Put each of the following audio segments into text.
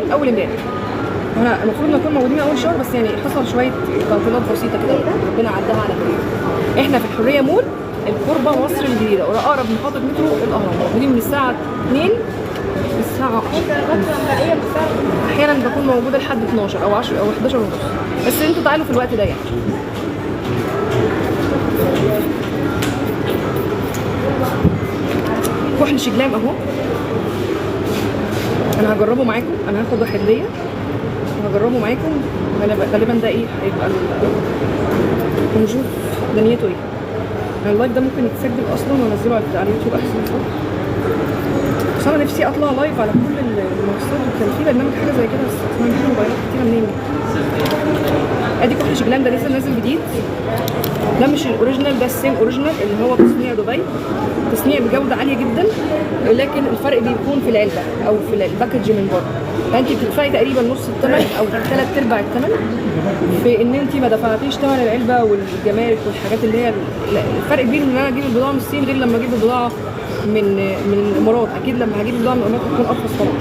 فين؟ اول امبارح. احنا المفروض نكون موجودين اول شهر، بس يعني حصل شويه تعطيلات بسيطه كده، ربنا عدها على خير. احنا في الحريه مول، القربه مصر الجديده، اقرب محطه مترو الاهرام، موجودين من الساعه 2 للساعه 10. احيانا بكون موجوده لحد 12 او 10 او 11 ونص، بس انتوا تعالوا في الوقت ده يعني. كحل شجلام اهو، انا هجربه معاكم، انا هاخد واحد ليا وهجربه معاكم. غالبا ده ايه هيبقى ونشوف دنيته ايه. اللايف ده ممكن يتسجل اصلا وانزله على اليوتيوب احسن، صح؟ بس انا نفسي اطلع لايف على كل المنصات، وكان في برنامج حاجه زي كده، بس انا مش موبايلات كتيره منين. ادي كحل شجلام ده لسه نازل جديد، ده مش الاوريجينال، ده السيم اوريجينال اللي هو تصنيع دبي، تصنيع بجوده عاليه جدا، لكن الفرق بيكون في العلبه او في الباكج من بره. فانت بتدفعي تقريبا نص الثمن او 3/4 الثمن، في ان انت ما دفعتيش ثمن العلبه والجمارك والحاجات اللي هي الفرق بين ان انا اجيب البضاعه من الصين غير لما اجيب البضاعه من الامارات. اكيد لما هجيب البضاعه من الامارات هتكون ارخص طبعا.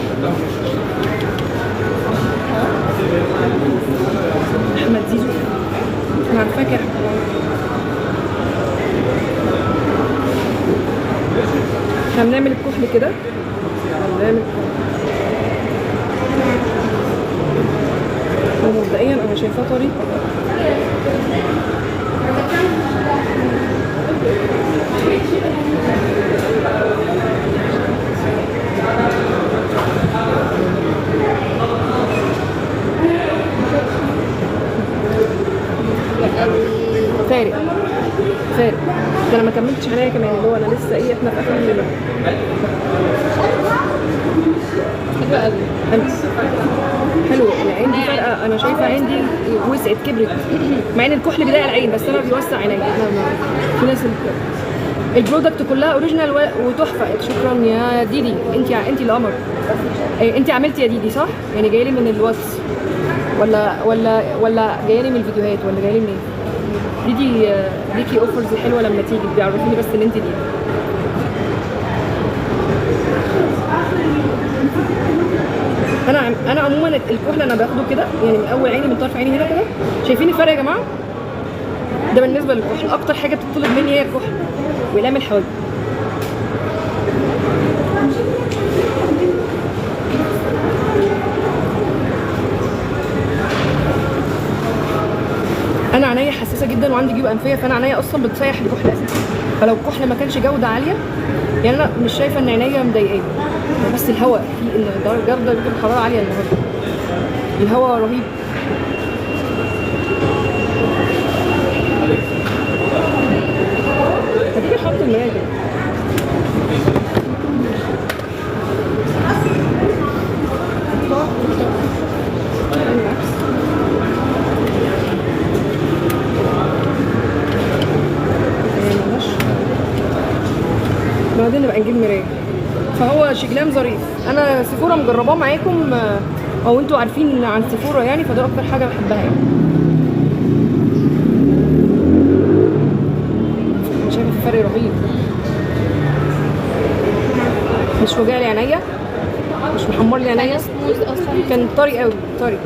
احمد زيزو انا عارفاك يا احمد. احنا بنعمل الكحل كده، ومبدئيا انا شايفاه طري. فارق ده انا ما كملتش عليا كمان، اللي هو انا لسه ايه، احنا في اخر الليله. حلو العين دي فارقه، انا شايفه عين دي وسعت كبرت، مع ان الكحل بيضايق العين بس انا بيوسع عيني. في ناس البرودكت كلها اوريجينال وتحفه. شكرا يا ديدي، انت القمر. انت عملتي يا ديدي صح؟ يعني جايه لي من الواتس ولا جايه لي من الفيديوهات ولا جايه لي منين؟ ديدي ليكي اوفرز حلوه لما تيجي، بيعرفيني بس ان انت دي. انا عموما الكحل انا باخده كده يعني من اول عيني، من طرف عيني هنا كده. شايفين الفرق يا جماعه؟ ده بالنسبه للكحل. اكتر حاجه بتطلب مني هي الكحل واقلام الحواجب. انا عينيا حساسه جدا وعندي جيوب انفيه، فانا عينيا اصلا بتسيح الكحل اساسا. فلو الكحل ما كانش جوده عاليه يعني انا مش شايفه ان عينيا مضايقاني، بس الهواء في ان درجه الحراره عاليه النهارده، الهواء رهيب. هتيجي احط المرايه كده. بعدين نبقى نجيب مرايه. فهو شجلام ظريف. انا سيفورا مجرباه معاكم، او انتوا عارفين عن سيفورا يعني، فده اكتر حاجه بحبها يعني. شايفه الفرق رهيب، مش وجع لي عينيا، مش محمر لي عينيا، كان طري قوي طري.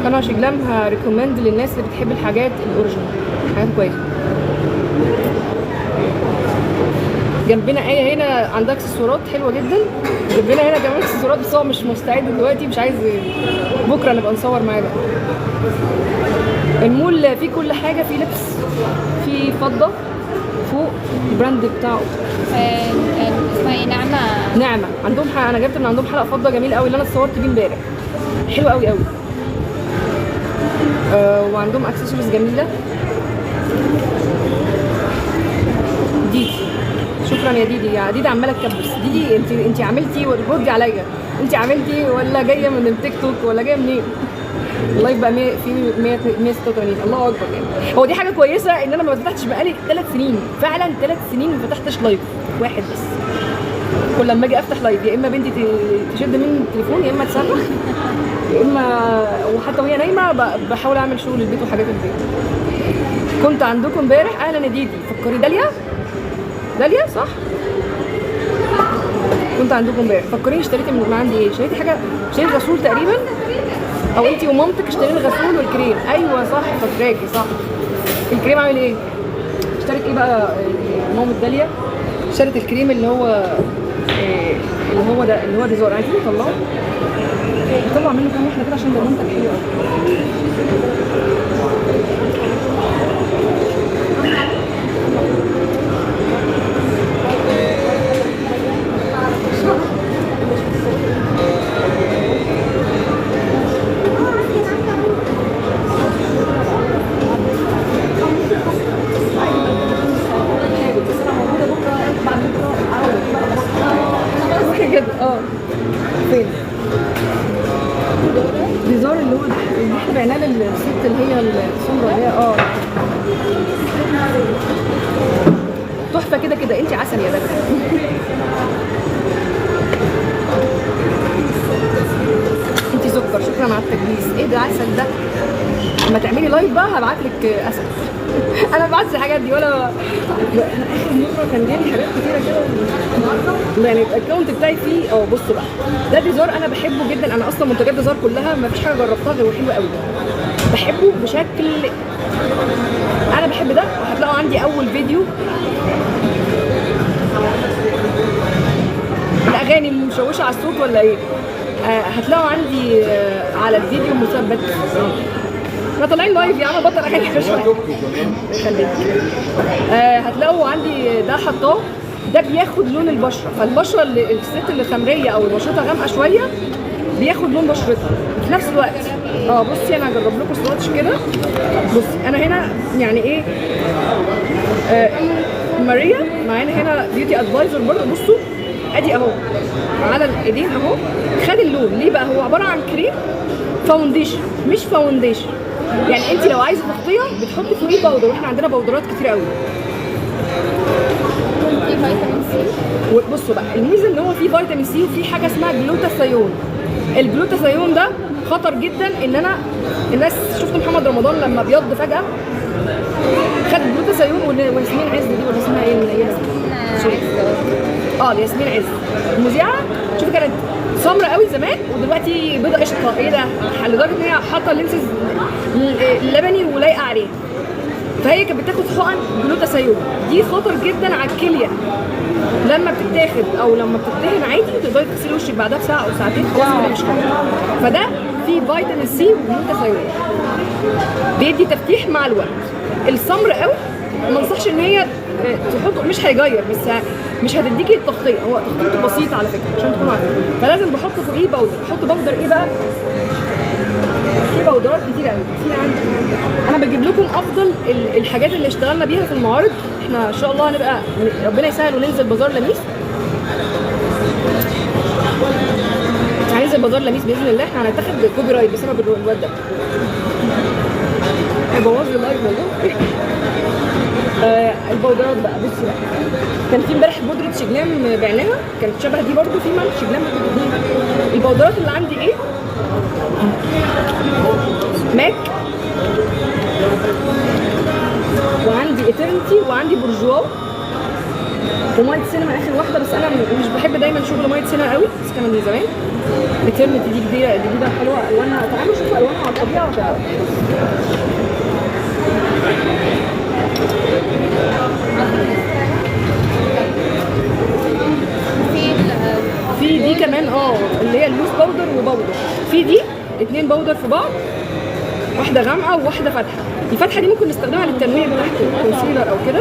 فانا شجلام هريكومند للناس اللي بتحب الحاجات الاوريجينال، حاجات كويسه. جنبنا ايه هنا عندها اكسسوارات حلوه جدا، جنبنا هنا كمان اكسسوارات، بس هو مش مستعد دلوقتي، مش عايز، بكره نبقى نصور معاه بقى. المول فيه كل حاجه، فيه لبس، فيه فضه فوق البراند بتاعه اسمها ايه؟ نعمه. عندهم انا جبت من عندهم حلقه فضه جميل قوي اللي انا اتصورت بيه امبارح، حلو قوي قوي. وعندهم اكسسوارز جميله. دي شكرا يا ديدي. يا ديدي عماله تكبس. ديدي انت عملتي ردي عليا، انت عملتي ولا جايه من التيك توك ولا جايه منين؟ اللايف بقى في 186. الله اكبر يعني. هو دي حاجه كويسه ان انا ما فتحتش بقالي 3 سنين، فعلا 3 سنين ما فتحتش لايف واحد بس. كل لما اجي افتح لايف يا اما بنتي تشد مني التليفون، يا اما تصرخ، يا اما وحتى وهي نايمه بحاول اعمل شغل البيت وحاجات البيت. كنت عندكم امبارح. اهلا يا ديدي. فكري داليا صح؟ كنت عندكم امبارح. فكريني اشتريتي من عندي ايه؟ اشتريتي حاجه، اشتريتي غسول تقريبا، او انتي ومامتك اشتريتي الغسول والكريم. ايوه صح، فاكراكي صح. الكريم عامل ايه؟ اشتريت ايه بقى؟ ماما داليا اشترت الكريم اللي هو اللي هو ديزور. عايزين نطلعه، نطلع منه كام واحده كده عشان ده منتج حلو قوي. كده فين؟ ديزار اللي هو اللي احنا بعناه للست اللي هي السمرة اللي هي تحفة كده كده. انتي عسل يا بدر. انتي سكر. شكرا على التجهيز. ايه ده عسل ده؟ لما تعملي لايف بقى هبعتلك اسد. انا ما بعتش الحاجات دي ولا اخر مره كان جالي حاجات كتيره كده يعني الاكونت بتاعي فيه. بصوا بقى، ده ديزار انا بحبه جدا. انا اصلا منتجات ديزار كلها ما فيش حاجه جربتها غير حلوه قوي. بحبه بشكل، انا بحب ده. هتلاقوا عندي اول فيديو الاغاني المشوشه على الصوت ولا ايه. هتلاقوا عندي على الفيديو مثبت. احنا طالعين لايف يا عم، بطل اغاني شويه. خليك. هتلاقوا عندي ده حطاه. ده بياخد لون البشره، فالبشره اللي الست اللي خمريه او بشرتها غامقه شويه بياخد لون بشرتها في نفس الوقت. بصي انا هجرب لكم سواتش كده. بصي انا هنا يعني ايه، ماريا معانا هنا بيوتي ادفايزر برضه. بصوا ادي اهو على الايدين اهو، خد اللون. ليه بقى؟ هو عباره عن كريم فاونديشن مش فاونديشن. يعني انت لو عايزه تغطيه بتحطي فوقيه باودر، واحنا عندنا باودرات كتير قوي. في فيتامين سي. وبصوا بقى الميزه ان هو فيه فيتامين سي وفي حاجه اسمها جلوتاثيون. الجلوتاثيون ده خطر جدا. ان انا الناس شفت محمد رمضان لما بيض فجاه خد جلوتاثيون. وياسمين عز دي ولا اسمها ايه؟ ياسمين عز المذيعه. شوفي كانت سمرة قوي زمان ودلوقتي بيضة قشطه. ايه ده؟ لدرجه ان هي حاطه لينسز لبني ولايقه عليه. فهي كانت بتاخد حقن جلوتاثيون. دي خطر جدا على الكليه. لما بتتاخد او لما بتدهن عادي تقدري تغسلي وشك بعدها بساعه او ساعتين خلاص كده مش خطر. فده فيه فيتامين سي وجلوتاثيون، بيدي تفتيح مع الوقت. السمر قوي ما انصحش ان هي تحطه، مش هيغير بس مش هتديكي التغطيه. هو تغطيته بسيطه على فكره عشان تكونوا عارفين. فلازم بحط فوقيه باودر. بحط باودر ايه بقى؟ في باودرات كتير قوي. في عندي انا بجيب لكم افضل الحاجات اللي اشتغلنا بيها في المعارض. احنا ان شاء الله هنبقى ربنا يسهل وننزل بازار لميس. هننزل بازار لميس باذن الله. احنا هنتاخد كوبي رايت بسبب الواد ده. هيبوظ لي اللايف والله. البودرات بقى بصي بقى، كان في امبارح بودره شجلام بعناها كانت شبه دي برضو. في مال شجلام. البودرات اللي عندي ايه؟ ماك، وعندي ايترنتي، وعندي برجوا، ومايت سينما اخر واحده. بس انا مش بحب دايما شغل مايت سينما قوي، بس كان من زمان. ايترنتي دي جديده حلوه الوانها. تعالوا شوفوا الوانها على الطبيعه وتعالوا. في دي كمان اللي هي اللوز باودر وباودر. في دي 2 باودر في بعض، واحده غامقه وواحده فاتحه. الفاتحه دي ممكن نستخدمها للتنويع بتاعت كونسيلر او كده.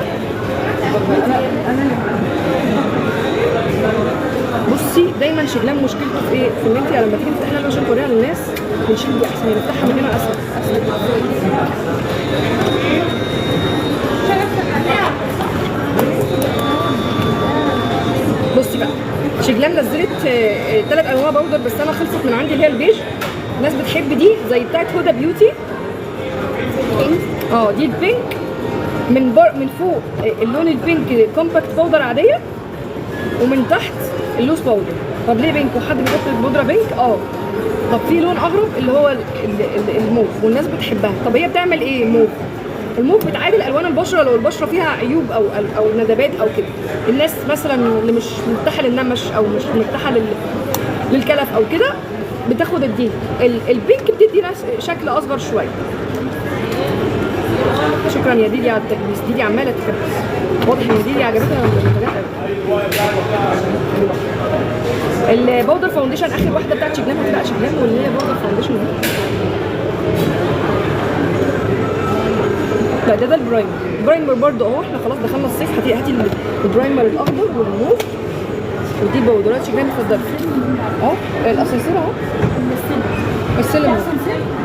بصي دايما شجلام مشكلته في ايه؟ في ان انت لما تيجي تفتحي لها عشان توريها للناس بنشيل دي احسن، نفتحها من هنا اسهل. بصي بقى شجلام نزلت 3 انواع باودر، بس انا خلصت من عندي اللي هي البيج. الناس بتحب دي زي بتاعت هدى بيوتي. دي البينك من فوق اللون البينك كومباكت باودر عاديه، ومن تحت اللوز باودر. طب ليه بينك وحد بيحط البودره بينك؟ طب في لون اغرب اللي هو الموف والناس بتحبها. طب هي بتعمل ايه الموف؟ الموف بتعادل الوان البشره لو البشره فيها عيوب او ندبات او كده. الناس مثلا اللي مش مرتاحه للنمش او مش مرتاحه للكلف او كده بتاخد الدي. البينك بتدي ناس شكل اصغر شويه. شكرا يا ديدي على التكبيس. ديدي عماله تكبس، واضح ان ديدي عجبتها المنتجات قوي. الباودر فاونديشن اخر واحده بتاعت شجلان هتبقى شجلان، واللي هي باودر فاونديشن لا ده البرايمر. البرايمر برضو اهو احنا خلاص دخلنا الصيف. هاتي البرايمر الاخضر والموف، ودي باودرات شجلان اتفضلي اهو. الاسانسير اهو، السلم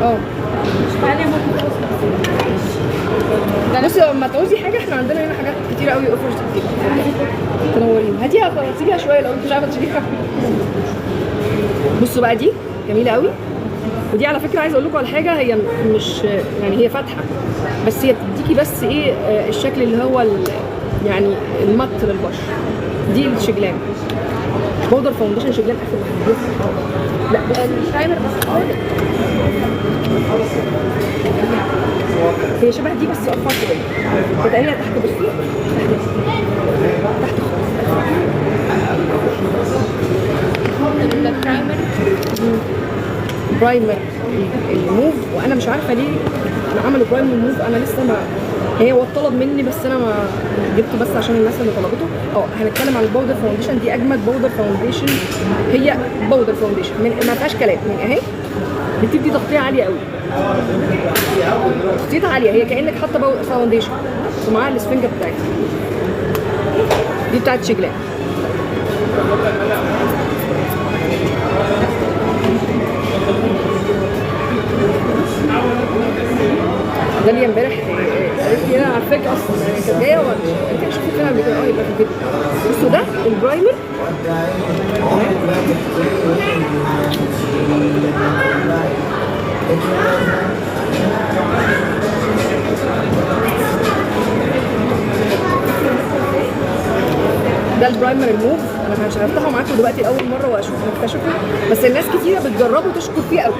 اه. بصي لما تعوزي حاجه احنا عندنا هنا حاجات كتير قوي اوفرز كتير. تنورين. هاتيها سيبيها شويه لو انت مش عارفه تشيليها. بصوا بقى دي جميله قوي. ودي على فكره عايزه اقول لكم على حاجه، هي مش يعني هي فاتحه بس هي بتديكي بس ايه الشكل اللي هو يعني المط للبشره. دي الشجلان باودر فاونديشن شجلان اخر واحد. لا البرايمر بس هي شبه دي بس ارفع شويه. بتلاقيها تحت. بصي تحت خالص. البرايمر برايمر الموف، وانا مش عارفه ليه عملوا برايمر موف. انا لسه ما هو طلب مني بس انا ما جبته بس عشان الناس اللي طلبته. هنتكلم عن الباودر فاونديشن. دي اجمد باودر فاونديشن. هي باودر فاونديشن ما فيهاش كلام. من اهي بتدي تغطيه عاليه قوي، تغطيتها عاليه. هي كانك حاطه فاونديشن ومعاها الاسفنجه بتاعتها. دي بتاعت شجلان. ده اللي امبارح قالت لي انا عارفاك اصلا، يعني كانت جايه انت شفتي فيها قبل كده يبقى في الفيديو. بصوا ده البرايمر ده البرايمر الموف. انا مش هفتحه معاكم دلوقتي اول مره واشوف اكتشفه، بس الناس كتيره بتجربه وتشكر فيه قوي.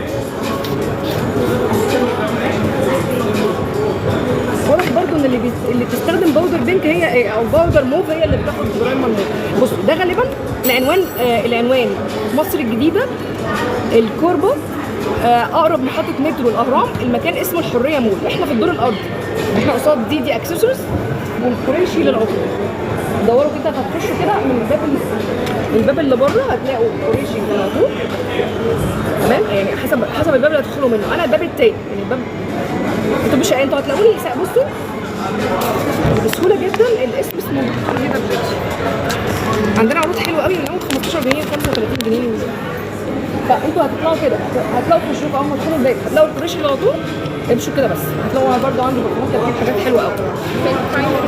واضح برضو ان اللي بتستخدم باودر بينك هي او باودر موف هي اللي بتاخد برايمر موف. بصوا ده غالبا العنوان مصر الجديده الكوربه، اقرب محطه مترو الاهرام. المكان اسمه الحريه مول. احنا في الدور الارضي، احنا قصاد دي اكسسوارز والكوريشي للعطور. دوروا كده هتخشوا كده من الباب اللي بره هتلاقوا كوريشي للعطور. تمام، يعني حسب الباب اللي هتدخلوا منه. انا الباب التاني يعني الباب انتوا هتلاقوني. بصوا بسهوله جدا الاسم اسمه عندنا عروض حلوه قوي من اول 15 جنيه و 35 جنيه. فانتوا هتطلعوا كده هتلاقوا في الشوق اول ما تدخلوا الباب هتلاقوا الكوريشي للعطور. امشوا كده بس هتلاقوا برضه عنده برفانات كتير حاجات حلوه قوي. البرايمر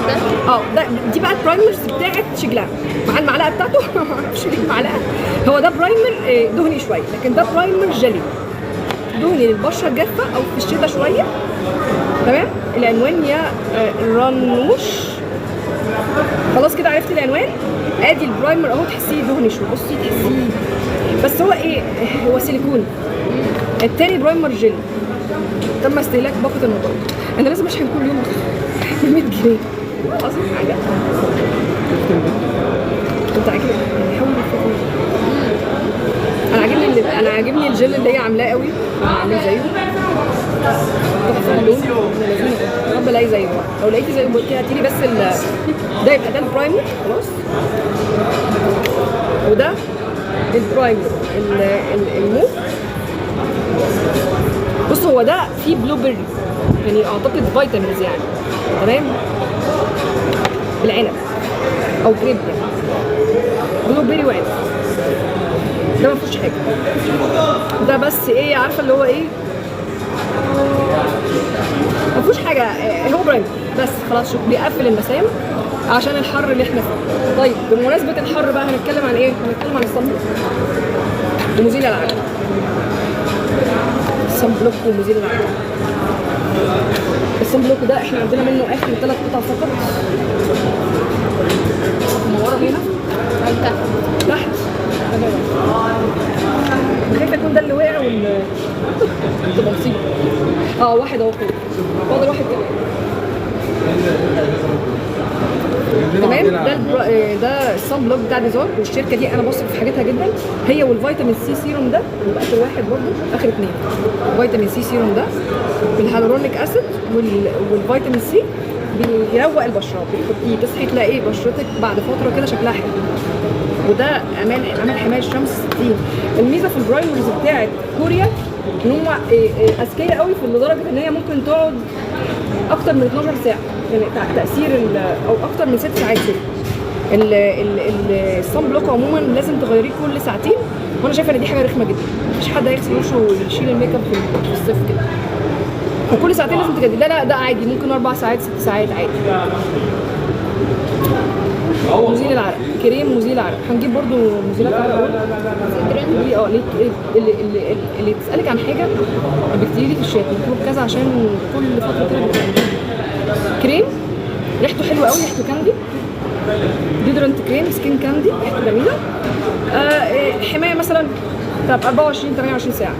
ده دي بقى البرايمرز بتاعت شجلان مع المعلقه بتاعته. ما اعرفش ليه معلقه. هو ده برايمر دهني شويه، لكن ده برايمر جيلي دهني للبشره الجافه او في الشتاء شويه. تمام. العنوان يا رنوش. خلاص كده عرفتي العنوان. ادي البرايمر اهو، تحسيه دهني شويه. بصي تحسيه بس هو هو سيليكون. التاني برايمر جيلي تم استهلاك باقه الموبايل. انا لازم اشحن كل يوم ب 100 جنيه اصلا حاجه. انت عاجبك حاول انا عاجبني الجل اللي هي عاملاه قوي. عامل زيه تحفه اللون لذيذ. رب الاقي زيه. لو لقيتي زيه هاتيلي بس ده يبقى ده البرايمر خلاص. وده البرايمر الموف. بص هو ده فيه بلو بيري يعني اعتقد فيتامينز يعني. تمام. بالعنب او جريب يعني بلو بيري وعنب. ده ما فيهوش حاجه. ده بس عارفه اللي هو ما فيهوش حاجه. هو برايمر بس خلاص. شوف بيقفل المسام عشان الحر اللي احنا فيه. طيب بمناسبه الحر بقى هنتكلم عن هنتكلم عن الصن بلوك ومزيل العرق. الصن بلوك ومزيل العرق. الصن بلوك ده احنا عندنا منه اخر 3 قطع فقط. ورا هنا تحت. خايفه يكون ده اللي وقع تبقى مصيبه. واحد اهو فوق. فاضل واحد كمان. تمام. ده الصن بلوك بتاع ديزار، والشركه دي انا بثق في حاجتها جدا، هي والفيتامين سي سيروم ده، يبقى اخر واحد برضه، اخر اثنين. الفيتامين سي سيروم ده بالهيالورونيك اسيد والفيتامين سي بيروق البشره، بتحطيه تصحي تلاقي بشرتك بعد فتره كده شكلها حلو. وده امان حمايه الشمس 60. الميزه في البرايمرز بتاعت كوريا ان هم اذكياء قوي في لدرجه ان هي ممكن تقعد اكتر من 12 ساعه، يعني تاثير او اكتر من 6 ساعات. الصن بلوك عموما لازم تغيريه كل ساعتين، وانا شايفه ان دي حاجه رخمه جدا. مفيش حد هيغسل وشه ويشيل الميك اب في الصيف كده، وكل ساعتين لازم تجدد. لا ده عادي، ممكن 4 ساعات 6 ساعات عادي. مزيل العرق، كريم مزيل العرق. هنجيب برضو مزيلات عرق اللي تسالك عن حاجه بتجيلي في الشات مطلوب كذا، عشان كل فتره كده بتعمل كريم ريحته حلوه قوي، ريحته كاندي. ديودرنت كريم سكين كاندي، ريحته جميله. حمايه مثلا طب 24 28 ساعه.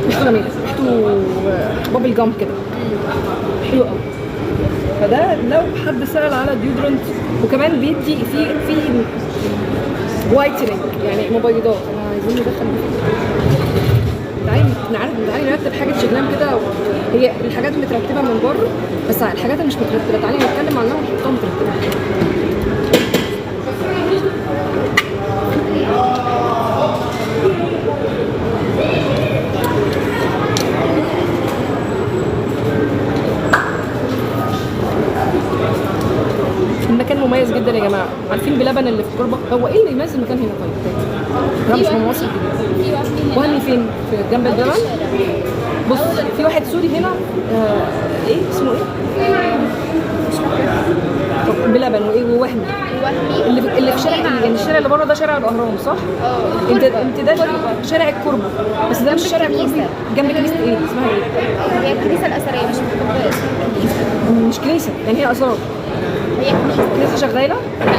ريحته جميله، ريحته بابل جام كده، حلو قوي. فده لو حد سأل على ديودرنت، وكمان بيدي في وايتنينج يعني مبيضات. انا عايزين ندخل تعالي نرتب حاجه شجلام كده. هي الحاجات مترتبه من بره، بس الحاجات اللي مش مترتبه تعالي نتكلم عنها ونحطها مترتبه. المكان مميز جدا يا جماعه. عارفين بلبن اللي في الكربه؟ هو ايه اللي يميز المكان هنا؟ طيب ده مش من مصر الجديده. وهمي فين؟ في جنب البلبن. بص في واحد سوري هنا، ايه اسمه ايه؟ بلبن وايه ووهمي اللي في شارع، يعني الشارع اللي بره ده شارع الاهرام صح؟ امتداد شارع الكربه، بس ده مش شارع الكربه. جنب كنيسه ايه اسمها ايه؟ هي الكنيسه الاثريه، مش متذكره اسمها. مش كنيسه يعني، هي اثار. هي كنيسه شغاله؟ هي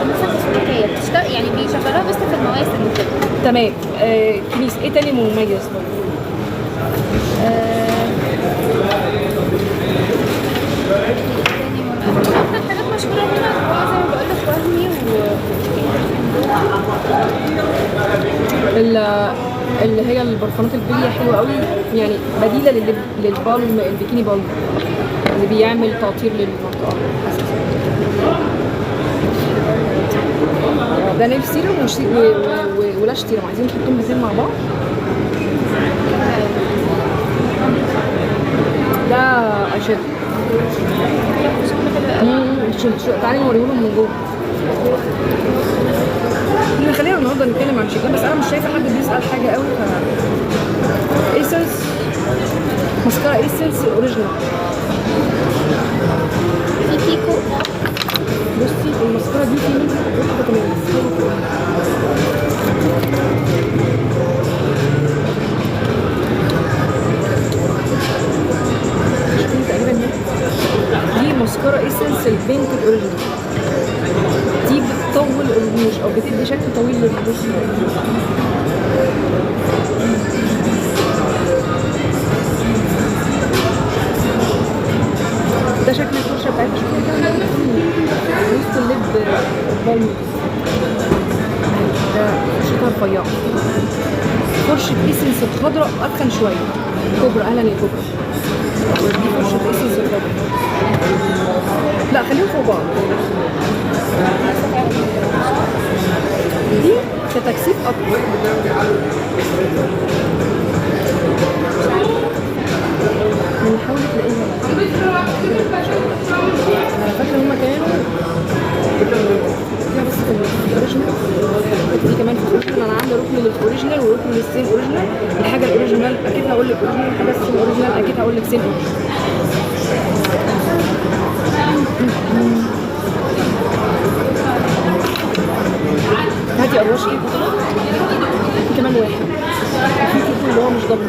كنيسه كاثوليكيه بتشتغل، يعني بيشغلوها بس في المواسم وكده. تمام. كنيسه ايه تاني مميز؟ اكتر حاجات مشهوره هنا هو زي ما بقول لك وهمي اللي هي البرفانات البليه حلوه قوي، يعني بديله للبالم، البيكيني بالم اللي بيعمل تقطير للمنطقه. ده نيل سيرم ولاش سيرم، عايزين نحطهم الاثنين مع بعض. ده اي شادو. تعالي نوريهولهم من جوه. احنا خلينا النهارده نتكلم عن شيكان، بس انا مش شايفه حد بيسال حاجه قوي. ايسنس ماسكارا ايسنس اوريجينال في بيكو. بصي الماسكارا دي في واحده كمان تقريبا. دي ماسكارا ايسنس البينك الاوريجينال، دي بتطول الرموش او بتدي شكل طويل للرموش. ده شكل الفرشه بتاعتها، شكلها وسط اللب بالم. ده فرشتها رفيعه. فرشه ايسنس الخضراء اتخن شويه. كوبرا، اهلا يا كوبرا. دي فرشه ايسنس الخضراء. لا خليهم فوق بعض. دي كتكثيف اكتر. بنحاول تلاقيها. انا فاكره هما كانوا بس في الاوريجينال. دي كمان في الاوريجينال. انا عامله ركن للاوريجينال وركن للسين اوريجينال. الحاجه الاوريجينال اكيد هقول لك اوريجينال، الحاجه السين اوريجينال اكيد هقول لك سين اوريجينال. هاتي قراش ايه في كمان واحد. في كيكو اللي هو مش ضبط.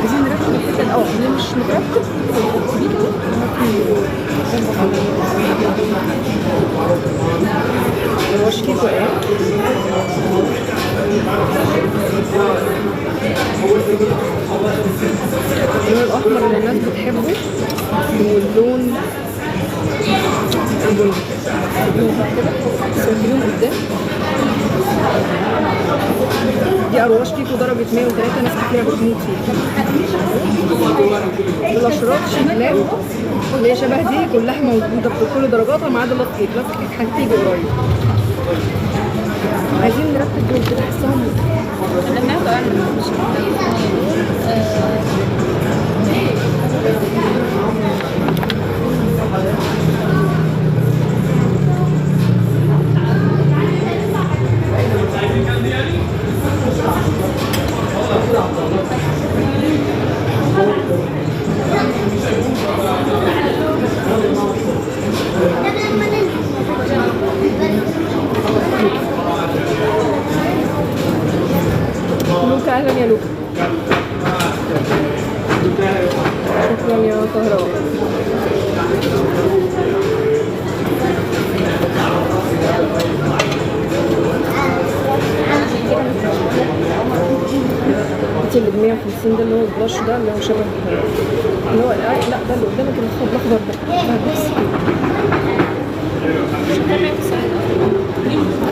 عايزين نركب الحته الاول اللي مش متركب بيه كده. قراش كيكو ايه. اللون الاخضر في ارواش كيكو درجه 103 ناس كتير بتموت فيها. الاشراط شكلات اللي هي شبه دي كلها موجوده بكل درجاتها ما عدا لاست كيك. لاست كيك هتيجي قريب. عايزين نرتب دول كده احسهم لما يبقى انا مش لوكا. اهلا يا لوكا. شكرا يا طهراء. اللي ب 150 ده اللي هو البلاش ده اللي هو شبه اللي هو لا ده اللي قدامك الاخضر ده بس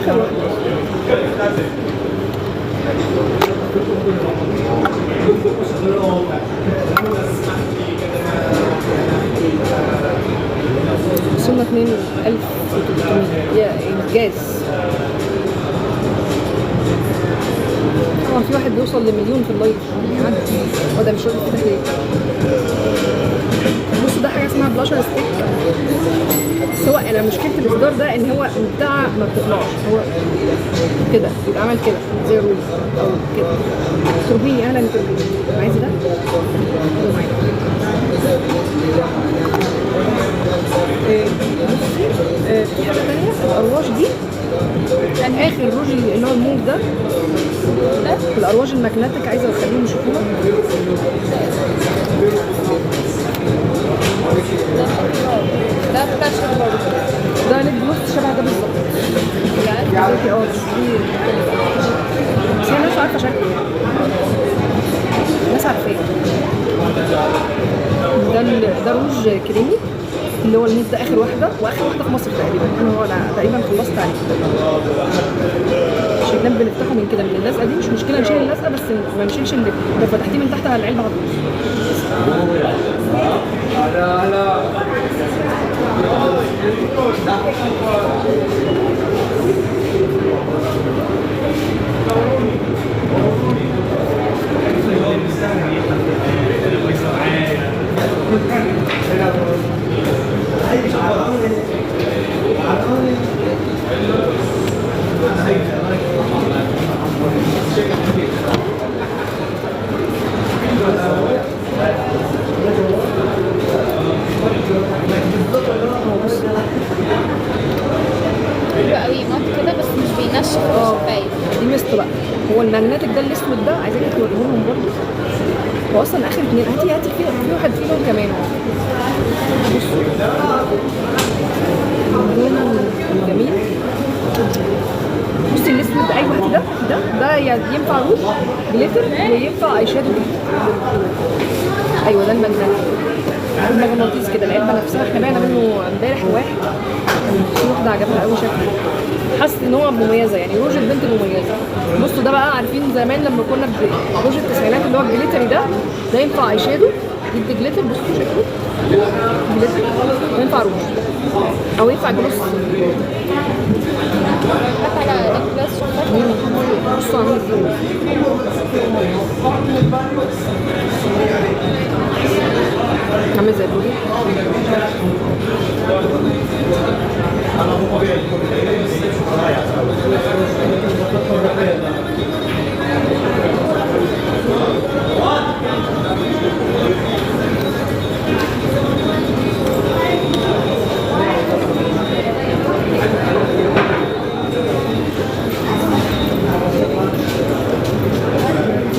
اخر واحد. وصلنا 2300 يا انجاز. طبعا في واحد بيوصل لمليون في اللايف يعني هو ده مش راضي يفتح ليه. بصوا ده حاجه اسمها بلاشر ستيك. بس هو انا مشكله الاصدار ده ان هو بتاع ما بتطلعش هو كده بيبقى عامل كده زي رول او كده. توربيني اهلا توربيني. عايز ده؟ خده معايا. في حاجه ثانيه الارواش دي كان اخر روج اللي هو الموف ده الارواج الماجنتيك عايزه اخليهم يشوفوها. ده بتاع شباب ده ليك بص شبه ده بالظبط. دي بس هي الناس عارفه شكله الناس عارفاه. ده روج كريمي اللي هو الموف ده اخر واحده واخر واحده في مصر تقريبا. انا تقريبا خلصت عليه عشان نبقى بنفتحه من كده من اللزقه دي. مش مشكله نشيل اللزقه بس ما نشيلش اللي لو فتحتيه من تحت على العلبه هتبوظ. حلو قوي مات كده بس مش بينشف الشفايف. دي ميزته بقى. هو الماجنتيك ده الاسود ده عايزين نوريهم برضه. هو اصلا اخر اتنين هاتي في واحد فيهم كمان بصوا اللون الجميل. بصي الاسود ايوه هاتي ده ينفع روج جليتر وينفع اي شادو. ايوه ده المغناطيس كده. العلبه نفسها احنا بعنا منه امبارح واحد في واحده عجبها قوي شكله. حاسه ان هو مميزه يعني روج البنت مميزه. بصوا ده بقى عارفين زمان لما كنا روج التسعينات اللي هو الجليتري ده ينفع اي شادو يدي جليتر. بصوا شكله جليتر وينفع روج او ينفع جلوس. حتى على ليك بلاس شفايف. بصوا عامل ازاي عامل زي البودي.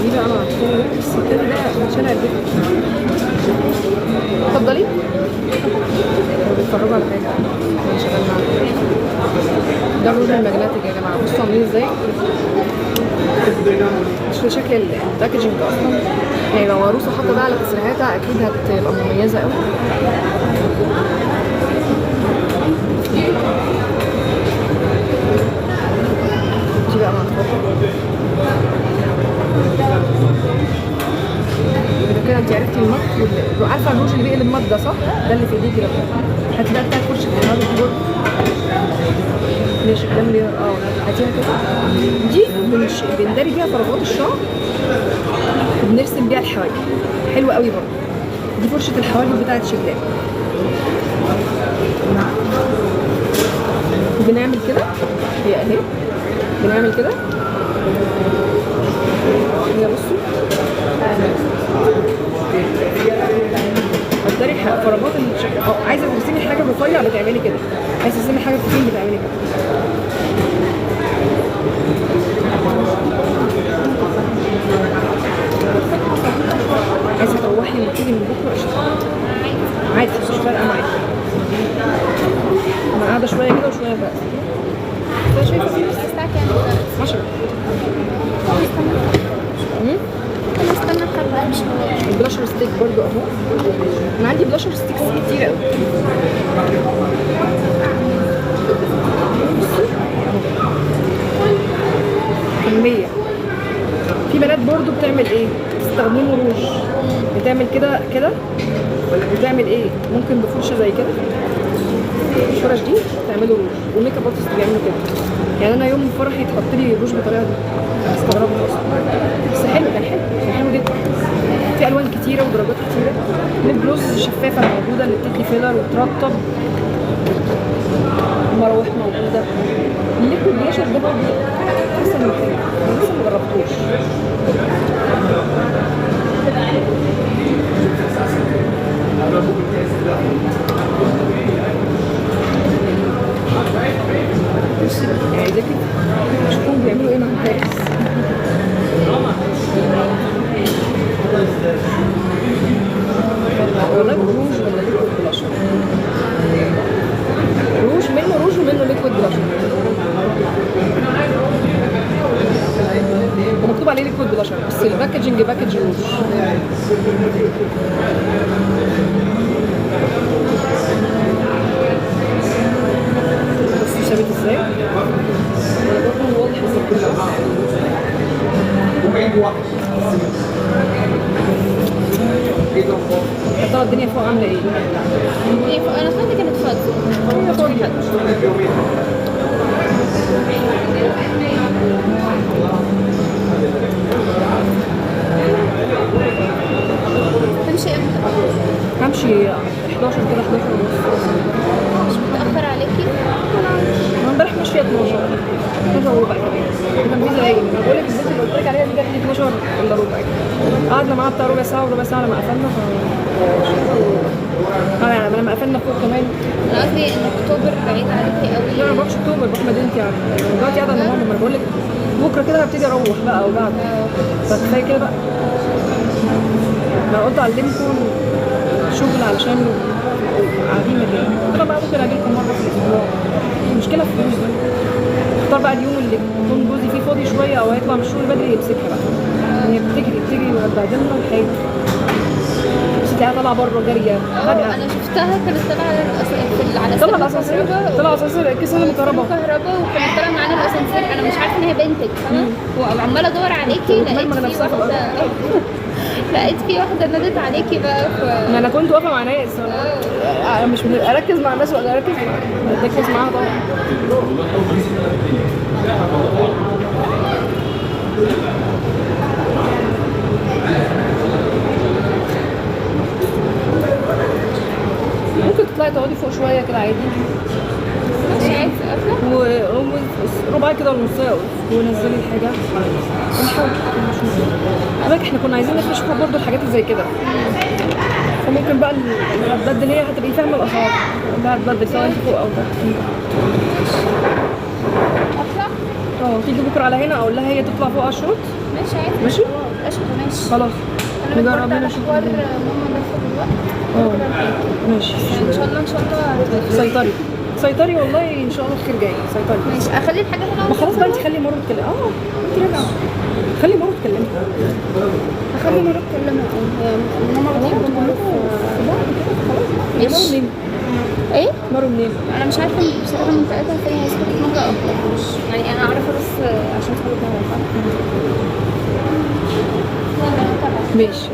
دي بقى انا عارفين بس كده ده شارع البيت. اتفضلي بتتفرجوا على حاجه شغال معاكم. ده الروج الماجنتيك يا جماعه. بصوا عاملين ازاي. مش شكل الباكجينج اصلا يعني لو عروسه حاطه ده على تسريحاتها اكيد هتبقى مميزه قوي. دي بقى مع المط عارفه الروج اللي بيقلب مط ده صح؟ ده اللي في ايديكي ده. هاتي بقى بتاعت فرشه الحواجب دي برضه. ماشي قدام لي هاتيها كده. دي بنداري بيها فراغات الشعر وبنرسم بيها الحواجب. حلوه قوي برضه. دي فرشه الحواجب بتاعت شجلان. وبنعمل كده هي اهي. بنعمل كده هي بصوا هتداري فراغات الشكل. عايزه ترسمي حاجه رفيع بتعملي كده، عايزه ترسمي حاجه تخين بتعملي كده. عايزه تروحي لما تيجي من بكره قشطه عادي مش فارقه معايا. انا قاعده شويه كده وشويه بقى. انت شايفه في الساعة كام دلوقتي؟ 10. ممكن استنى حبة مش البلاشر ستيك برضو اهو. انا عندي بلاشر ستيكس كتير قوي. كمية. في بنات برضو بتعمل ايه؟ بتستخدموا روج. بتعمل كده كده بتعمل ايه؟ ممكن بفرشة زي كده. الفرش دي تعملوا روج والميك اب ارتست بيعملوا كده. يعني انا يوم فرحي اتحط لي روج بالطريقة دي. استغربت اصلا. بس حلو كان حلو كان حلو جدا. في الوان كتيره ودرجات كتيره. ليب جلوز شفافه موجوده اللي بتدي فيلر وترطب. مراوح موجوده. الليكويد بلاشر ده برضه لسه من حاجه انا لسه مجربتوش. بصي عايزاكي تشوفوهم بيعملوا ايه مع الباكس. والله روج ولا ليكويد بلاشر؟ روج ومنه ليكويد بلاشر. ومكتوب عليه ليكويد بلاشر بس الباكجنج باكج روج. بصوا ثابت ازاي؟ برضه واضح يا ترى الدنيا فوق عامله ايه؟ انا خليتي كانت فاضية. هي فاضيه. تمشي امتى؟ همشي 11 كده 11 ونص. مش متأخر عليكي؟ انا امبارح ماشيه 12 وربع كمان. كان في زباين. انا بقول لك البنت اللي قلت لك عليها دي جت لي 12 الا ربع كده. قعدنا معاها بتاع ربع ساعه وربع ساعه لما قفلنا يعني لما قفلنا فوق كمان. انا قصدي ان اكتوبر بعيد عليكي قوي. لا انا ما بروحش اكتوبر بروح مدينتي يعني. دلوقتي قاعده مع ماما. ما انا بقول لك بكره كده هبتدي اروح بقى وبعد. فكفايه كده بقى. انا قلت اعلمكم شغل علشان قاعدين مكان. انا بقى ممكن اجي لكم مره في الاسبوع. المشكله في الفلوس دي. اختار بقى اليوم اللي يكون جوزي فيه فاضي شويه او هيطلع من الشغل بدري يمسكها بقى. هي بتجري وهتبهدلنا الحاجه. بس تلاقيها طالعه بره جاريه فجاه. انا شفتها كانت طالعه على طلع الاسانسير. طلع الاسانسير الكيسه الكهرباء. كهرباء وكانت طالعه معانا الاسانسير. انا مش عارفه ان هي بنتك فاهمه. وعماله ادور عليكي لقيت في واحده نادت عليكي بقى. ما انا كنت واقفه مع ناس. انا مش اركز مع الناس ولا اركز معاها طبعا. ممكن تطلعي تقعدي فوق شويه كده عادي. مش عايزه وربع كده ونص ونزلي الحاجه ونحاول نشوف. احنا كنا عايزين نفرش فوق برضه الحاجات اللي زي كده. فممكن بقى اللي هتبدل هي هتبقي فاهمه الاسعار اللي هتبدل سواء انت فوق او تحت. اطلع. تيجي بكره على هنا اقول لها هي تطلع فوق على الشوط. ماشي عادي. ماشي؟ ماشي. خلاص. نجرب هنا نشوف. ماما داخل الوقت. ماشي. ان شاء الله سيطري سيطري والله ان شاء الله الخير جاي. سيطري. ماشي. اخلي الحاجات هنا. ما خلاص بقى انت خلي مروه تكلم. انت راجعه. خلي مروه تكلمها. اخلي مروه تكلمها. ماما بتحب مروه في بعض كده خلاص. هي مروه منين؟ ايه؟ مروه منين؟ انا مش عارفه بصراحه منطقتها فين. هي اسمها مانجا اكتر. يعني انا اعرفها بس عشان صحابي. ماشي.